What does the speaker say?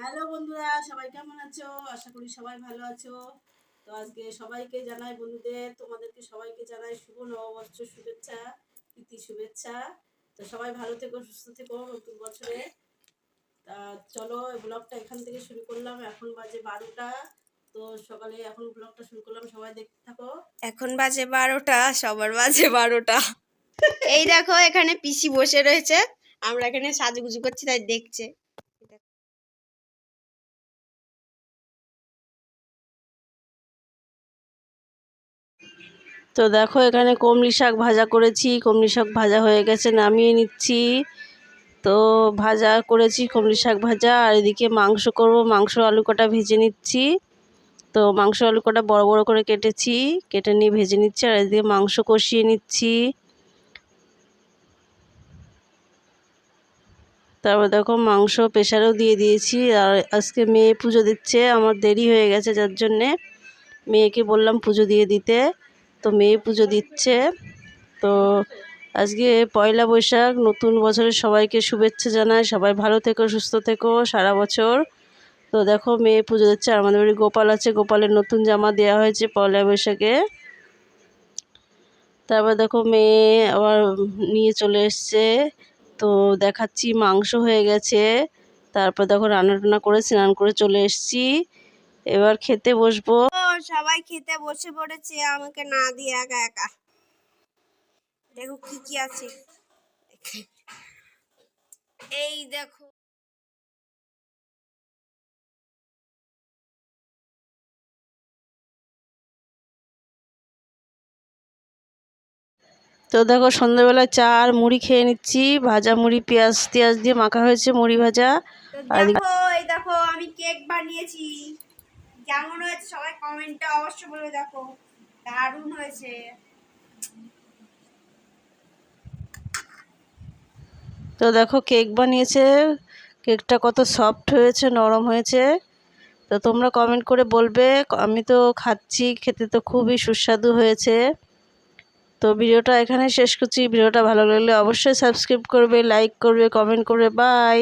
Hello বন্ধুরা, সবাই কেমন আছো? আশা করি সবাই ভালো আছো। তো আজকে সবাইকে জানাই, বন্ধুদের তোমাদেরকে সবাইকে জানাই শুভ নববর্ষ শুভেচ্ছা, প্রীতি শুভেচ্ছা। তো সবাই ভালো থেকো, সুস্থ থেকো নতুন বছরে। তা চলো ব্লগটা এখান থেকে শুরু করলাম। এখন বাজে 12টা। তো সকালে এখন ব্লগটা শুরু করলাম, সবাই দেখতে থাকো। এখন বাজে 12টা, সবার বাজে 12টা। এই দেখো এখানে পিসি বসে রয়েছে, আমরা এখানে সাজুগুজু করছি তাই দেখছে। তো দেখো এখানে কমলি শাক ভাজা করেছি, কমলি শাক ভাজা হয়ে গেছে, নামিয়ে নিচ্ছি। তো ভাজা করেছি কমলি শাক ভাজা, আর এদিকে মাংস করব, মাংস আলু কটা ভেজে নিচ্ছি। তো মাংস আলু কটা বড় বড় করে কেটেছি, কেটে নিয়ে ভেজে নিচ্ছি, আর এদিকে মাংস কষিয়ে নিচ্ছি। তারপর দেখো মাংস প্রেসারেও দিয়ে দিয়েছি। আর আজকে মেয়ে পুজো দিচ্ছে, আমার দেরি হয়ে গেছে, যার জন্যে মেয়েকে বললাম পুজো দিয়ে দিতে। তো মেয়ে পুজো দিচ্ছে। তো আজকে পয়লা বৈশাখ, নতুন বছরের সবাইকে শুভেচ্ছা জানাই। সবাই ভালো থেকো, সুস্থ থেকো সারা বছর। তো দেখো মেয়ে পুজো দিচ্ছে, আর আমাদের বাড়ি গোপাল আছে, গোপালের নতুন জামা দেওয়া হয়েছে পয়লা বৈশাখে। তারপর দেখো মেয়ে আবার নিয়ে চলে এসছে। তো দেখাচ্ছি মাংস হয়ে গেছে। তারপর দেখো রান্না টান্না করে স্নান করে চলে এসছি, এবার খেতে বসবো। সবাই খেতে বসে পড়েছে, আমাকে না দিয়ে একা একা। দেখো কি কি আছে, এই দেখো। তো দেখো সন্ধ্যাবেলায় চা আর মুড়ি খেয়ে নিচ্ছি, ভাজা মুড়ি পেঁয়াজ টিয়াজ দিয়ে মাখা হয়েছে মুড়ি ভাজা। তো আর দেখো এই দেখো আমি কেক বানিয়েছি, কেমন হয়েছে সবাই কমেন্টে অবশ্যই বলে। দেখো দারুণ হয়েছে। তো দেখো কেক বানিয়েছে, কেকটা কত সফট হয়েছে, নরম হয়েছে। তো তোমরা কমেন্ট করে বলবে। আমি তো খাচ্ছি, খেতে তো খুবই সুস্বাদু হয়েছে। তো ভিডিওটা এখানে শেষ করছি। ভিডিওটা ভালো লাগলে অবশ্যই সাবস্ক্রাইব করবে, লাইক করবে, কমেন্ট করবে। বাই।